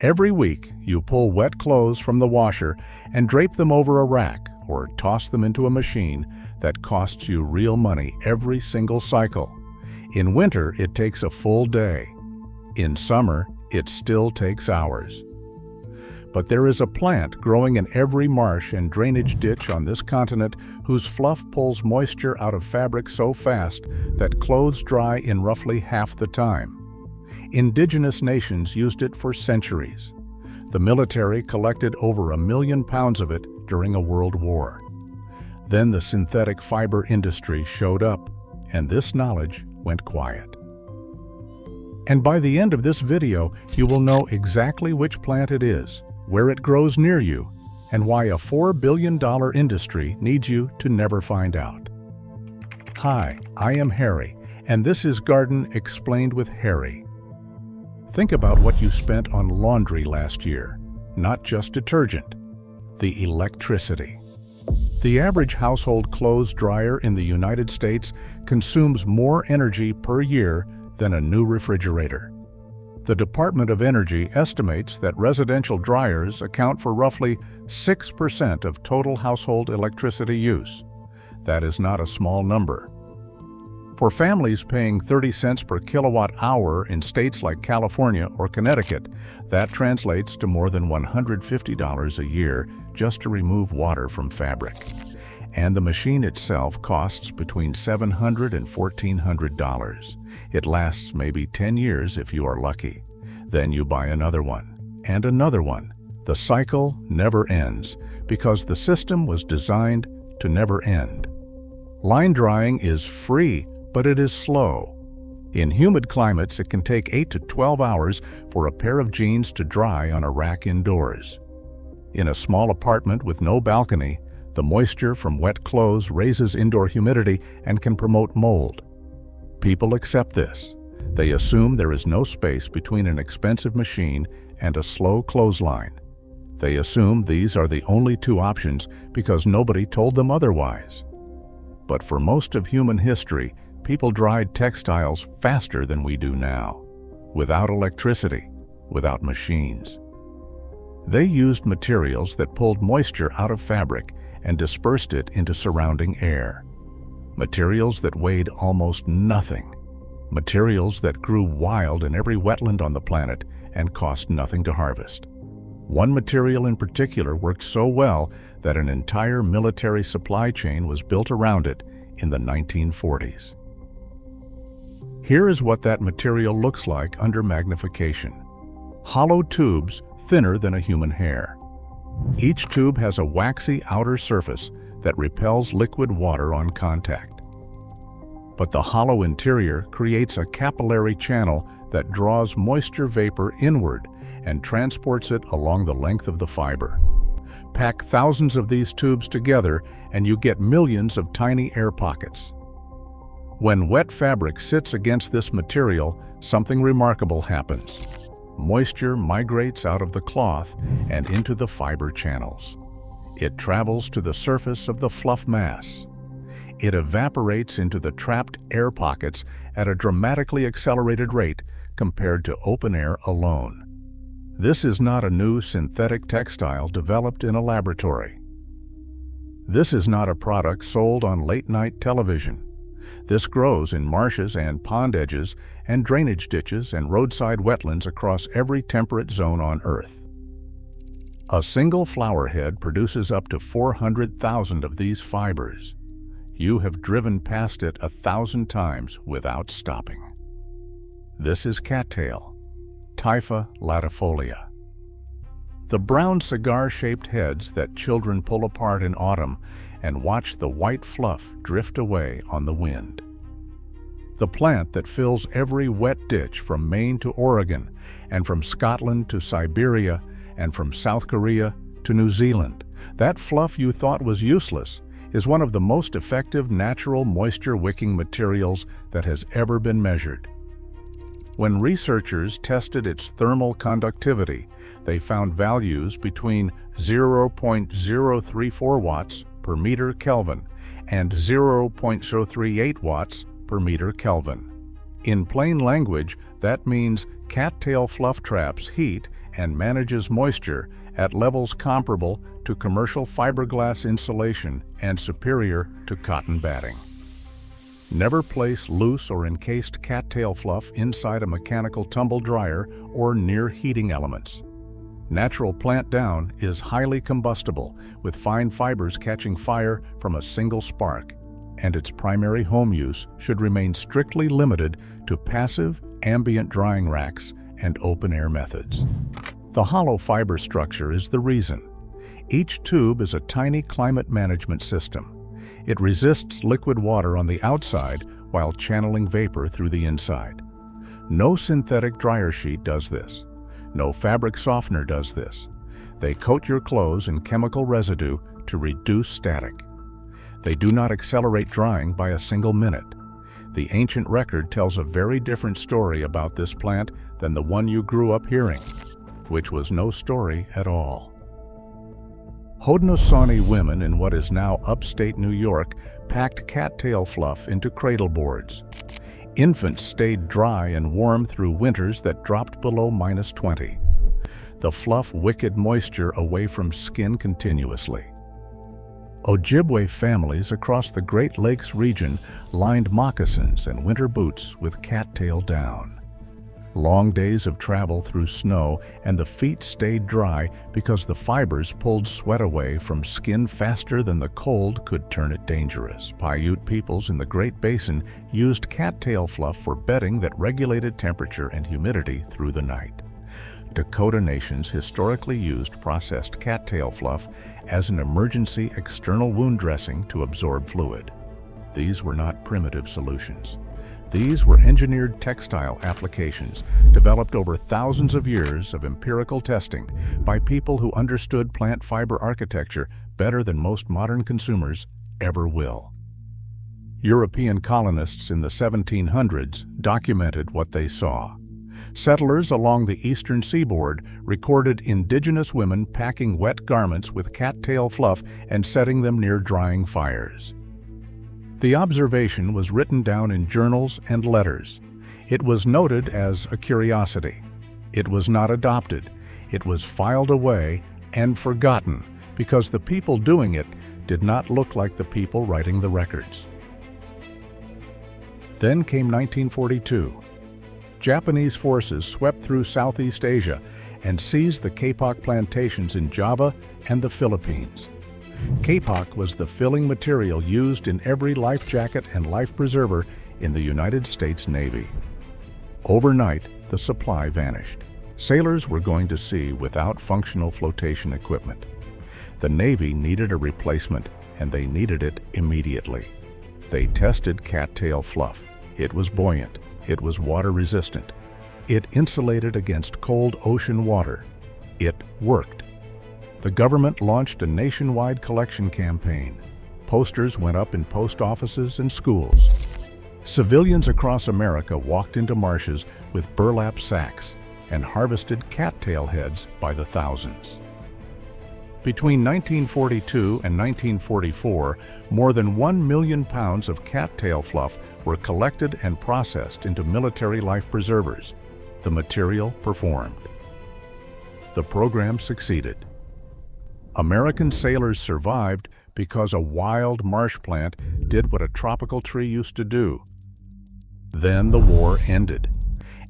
Every week, you pull wet clothes from the washer and drape them over a rack or toss them into a machine that costs you real money every single cycle. In winter, it takes a full day. In summer, it still takes hours. But there is a plant growing in every marsh and drainage ditch on this continent whose fluff pulls moisture out of fabric so fast that clothes dry in roughly half the time. Indigenous nations used it for centuries. The military collected over 1 million pounds of it during a world war. Then the synthetic fiber industry showed up, and this knowledge went quiet. And by the end of this video, you will know exactly which plant it is, where it grows near you, and why a $4 billion industry needs you to never find out. Hi, I am Harry, and this is Garden Explained with Harry. Think about what you spent on laundry last year, not just detergent, the electricity. The average household clothes dryer in the United States consumes more energy per year than a new refrigerator. The Department of Energy estimates that residential dryers account for roughly 6% of total household electricity use. That is not a small number. For families paying 30 cents per kilowatt hour in states like California or Connecticut, that translates to more than $150 a year just to remove water from fabric. And the machine itself costs between $700 and $1,400. It lasts maybe 10 years if you are lucky. Then you buy another one, and another one. The cycle never ends because the system was designed to never end. Line drying is free, but it is slow. In humid climates, it can take 8 to 12 hours for a pair of jeans to dry on a rack indoors. In a small apartment with no balcony, the moisture from wet clothes raises indoor humidity and can promote mold. People accept this. They assume there is no space between an expensive machine and a slow clothesline. They assume these are the only two options because nobody told them otherwise. But for most of human history, people dried textiles faster than we do now, without electricity, without machines. They used materials that pulled moisture out of fabric and dispersed it into surrounding air. Materials that weighed almost nothing. Materials that grew wild in every wetland on the planet and cost nothing to harvest. One material in particular worked so well that an entire military supply chain was built around it in the 1940s. Here is what that material looks like under magnification. Hollow tubes thinner than a human hair. Each tube has a waxy outer surface that repels liquid water on contact. But the hollow interior creates a capillary channel that draws moisture vapor inward and transports it along the length of the fiber. Pack thousands of these tubes together and you get millions of tiny air pockets. When wet fabric sits against this material, something remarkable happens. Moisture migrates out of the cloth and into the fiber channels. It travels to the surface of the fluff mass. It evaporates into the trapped air pockets at a dramatically accelerated rate compared to open air alone. This is not a new synthetic textile developed in a laboratory. This is not a product sold on late-night television. This grows in marshes and pond edges and drainage ditches and roadside wetlands across every temperate zone on Earth. A single flower head produces up to 400,000 of these fibers. You have driven past it 1,000 times without stopping. This is cattail, Typha latifolia. The brown cigar-shaped heads that children pull apart in autumn and watch the white fluff drift away on the wind. The plant that fills every wet ditch from Maine to Oregon, and from Scotland to Siberia, and from South Korea to New Zealand. That fluff you thought was useless is one of the most effective natural moisture-wicking materials that has ever been measured. When researchers tested its thermal conductivity, they found values between 0.034 watts per meter Kelvin and 0.038 watts per meter Kelvin. In plain language, that means cattail fluff traps heat and manages moisture at levels comparable to commercial fiberglass insulation and superior to cotton batting. Never place loose or encased cattail fluff inside a mechanical tumble dryer or near heating elements. Natural plant down is highly combustible, with fine fibers catching fire from a single spark, and its primary home use should remain strictly limited to passive, ambient drying racks and open-air methods. The hollow fiber structure is the reason. Each tube is a tiny climate management system. It resists liquid water on the outside while channeling vapor through the inside. No synthetic dryer sheet does this. No fabric softener does this. They coat your clothes in chemical residue to reduce static. They do not accelerate drying by a single minute. The ancient record tells a very different story about this plant than the one you grew up hearing, which was no story at all. Haudenosaunee women in what is now upstate New York packed cattail fluff into cradle boards. Infants stayed dry and warm through winters that dropped below -20. The fluff wicked moisture away from skin continuously. Ojibwe families across the Great Lakes region lined moccasins and winter boots with cattail down. Long days of travel through snow, and the feet stayed dry because the fibers pulled sweat away from skin faster than the cold could turn it dangerous. Paiute peoples in the Great Basin used cattail fluff for bedding that regulated temperature and humidity through the night. Dakota nations historically used processed cattail fluff as an emergency external wound dressing to absorb fluid. These were not primitive solutions. These were engineered textile applications developed over thousands of years of empirical testing by people who understood plant fiber architecture better than most modern consumers ever will. European colonists in the 1700s documented what they saw. Settlers along the eastern seaboard recorded indigenous women packing wet garments with cattail fluff and setting them near drying fires. The observation was written down in journals and letters. It was noted as a curiosity. It was not adopted. It was filed away and forgotten because the people doing it did not look like the people writing the records. Then came 1942. Japanese forces swept through Southeast Asia and seized the kapok plantations in Java and the Philippines. Kapok was the filling material used in every life jacket and life preserver in the United States Navy. Overnight, the supply vanished. Sailors were going to sea without functional flotation equipment. The Navy needed a replacement, and they needed it immediately. They tested cattail fluff. It was buoyant. It was water-resistant. It insulated against cold ocean water. It worked. The government launched a nationwide collection campaign. Posters went up in post offices and schools. Civilians across America walked into marshes with burlap sacks and harvested cattail heads by the thousands. Between 1942 and 1944, more than 1 million pounds of cattail fluff were collected and processed into military life preservers. The material performed. The program succeeded. American sailors survived because a wild marsh plant did what a tropical tree used to do. Then the war ended,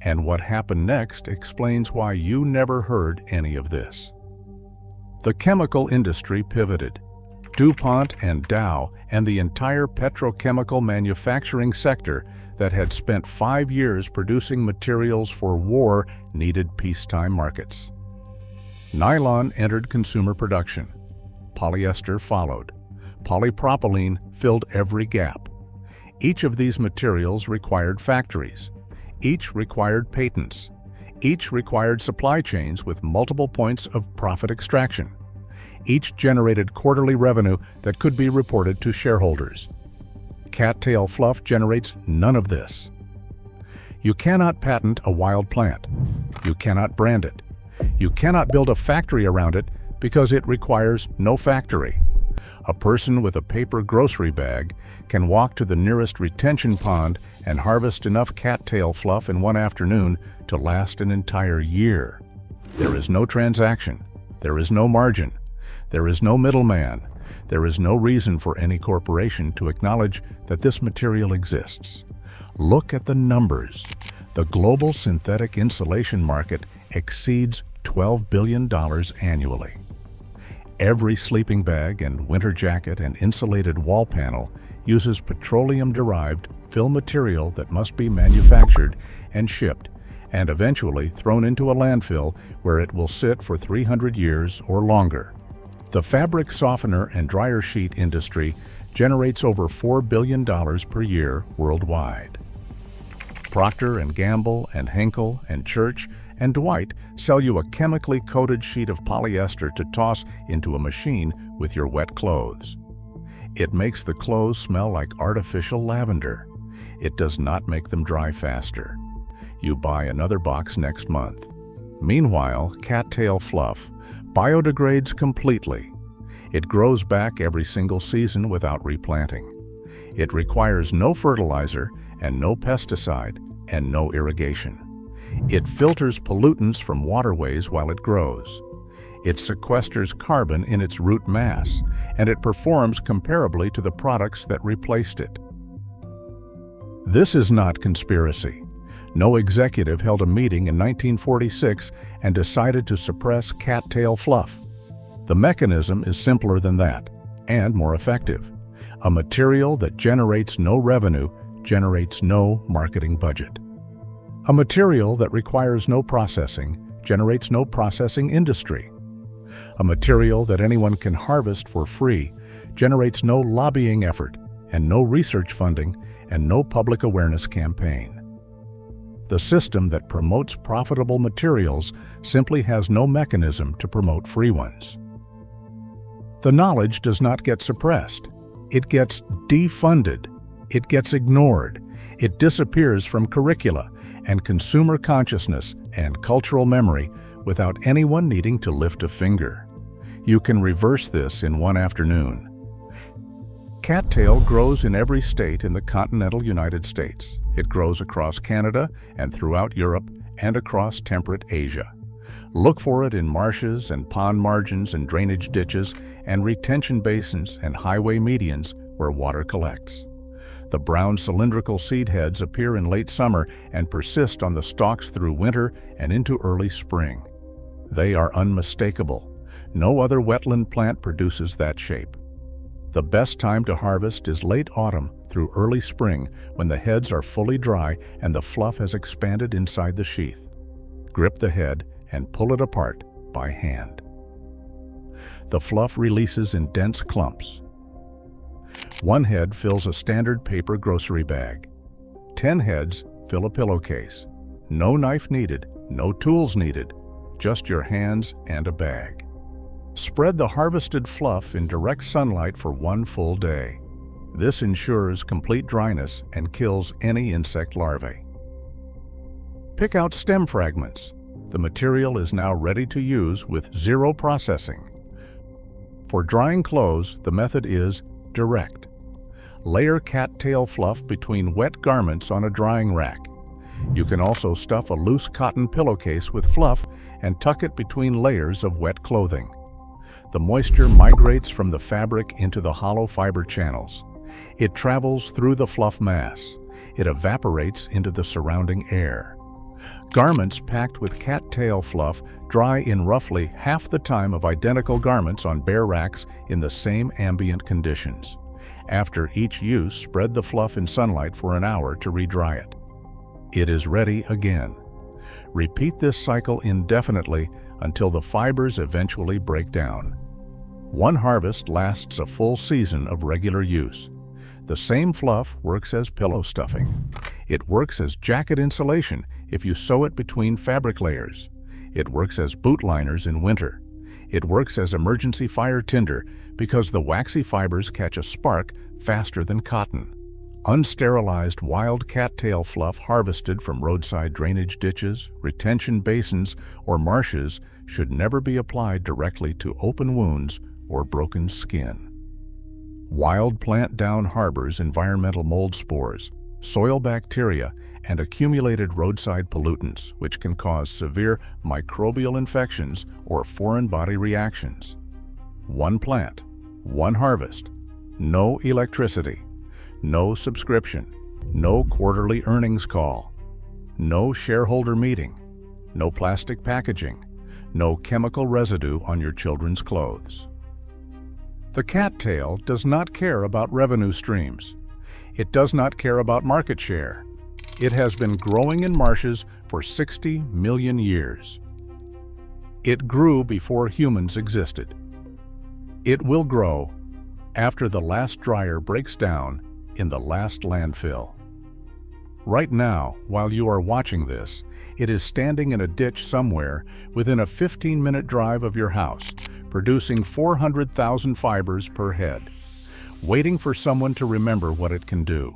and what happened next explains why you never heard any of this. The chemical industry pivoted. DuPont and Dow and the entire petrochemical manufacturing sector that had spent 5 years producing materials for war needed peacetime markets. Nylon entered consumer production. Polyester followed. Polypropylene filled every gap. Each of these materials required factories. Each required patents. Each required supply chains with multiple points of profit extraction. Each generated quarterly revenue that could be reported to shareholders. Cattail fluff generates none of this. You cannot patent a wild plant. You cannot brand it. You cannot build a factory around it because it requires no factory. A person with a paper grocery bag can walk to the nearest retention pond and harvest enough cattail fluff in one afternoon to last an entire year. There is no transaction. There is no margin. There is no middleman. There is no reason for any corporation to acknowledge that this material exists. Look at the numbers. The global synthetic insulation market exceeds $12 billion annually. Every sleeping bag and winter jacket and insulated wall panel uses petroleum-derived fill material that must be manufactured and shipped and eventually thrown into a landfill where it will sit for 300 years or longer. The fabric softener and dryer sheet industry generates over $4 billion per year worldwide. Procter & Gamble and Henkel and Church and Dwight sell you a chemically coated sheet of polyester to toss into a machine with your wet clothes. It makes the clothes smell like artificial lavender. It does not make them dry faster. You buy another box next month. Meanwhile, cattail fluff biodegrades completely. It grows back every single season without replanting. It requires no fertilizer and no pesticide and no irrigation. It filters pollutants from waterways while it grows. It sequesters carbon in its root mass, and it performs comparably to the products that replaced it. This is not conspiracy. No executive held a meeting in 1946 and decided to suppress cattail fluff. The mechanism is simpler than that, and more effective. A material that generates no revenue generates no marketing budget. A material that requires no processing generates no processing industry. A material that anyone can harvest for free generates no lobbying effort and no research funding and no public awareness campaign. The system that promotes profitable materials simply has no mechanism to promote free ones. The knowledge does not get suppressed. It gets defunded. It gets ignored. It disappears from curricula and consumer consciousness and cultural memory without anyone needing to lift a finger. You can reverse this in one afternoon. Cattail grows in every state in the continental United States. It grows across Canada and throughout Europe and across temperate Asia. Look for it in marshes and pond margins and drainage ditches and retention basins and highway medians where water collects. The brown cylindrical seed heads appear in late summer and persist on the stalks through winter and into early spring. They are unmistakable. No other wetland plant produces that shape. The best time to harvest is late autumn through early spring when the heads are fully dry and the fluff has expanded inside the sheath. Grip the head and pull it apart by hand. The fluff releases in dense clumps. One head fills a standard paper grocery bag. 10 heads fill a pillowcase. No knife needed, no tools needed, just your hands and a bag. Spread the harvested fluff in direct sunlight for 1 full day. This ensures complete dryness and kills any insect larvae. Pick out stem fragments. The material is now ready to use with zero processing. For drying clothes, the method is direct. Layer cattail fluff between wet garments on a drying rack. You can also stuff a loose cotton pillowcase with fluff and tuck it between layers of wet clothing. The moisture migrates from the fabric into the hollow fiber channels. It travels through the fluff mass. It evaporates into the surrounding air. Garments packed with cattail fluff dry in roughly half the time of identical garments on bare racks in the same ambient conditions. After each use, spread the fluff in sunlight for an hour to re-dry it. It is ready again. Repeat this cycle indefinitely until the fibers eventually break down. One harvest lasts a full season of regular use. The same fluff works as pillow stuffing. It works as jacket insulation if you sew it between fabric layers. It works as boot liners in winter. It works as emergency fire tinder because the waxy fibers catch a spark faster than cotton. Unsterilized wild cattail fluff harvested from roadside drainage ditches, retention basins, or marshes should never be applied directly to open wounds or broken skin. Wild plant down harbors environmental mold spores, soil bacteria, and accumulated roadside pollutants, which can cause severe microbial infections or foreign body reactions. One plant, one harvest, no electricity, no subscription, no quarterly earnings call, no shareholder meeting, no plastic packaging, no chemical residue on your children's clothes. The cattail does not care about revenue streams. It does not care about market share. It has been growing in marshes for 60 million years. It grew before humans existed. It will grow after the last dryer breaks down in the last landfill. Right now, while you are watching this, it is standing in a ditch somewhere within a 15-minute drive of your house, producing 400,000 fibers per head, waiting for someone to remember what it can do.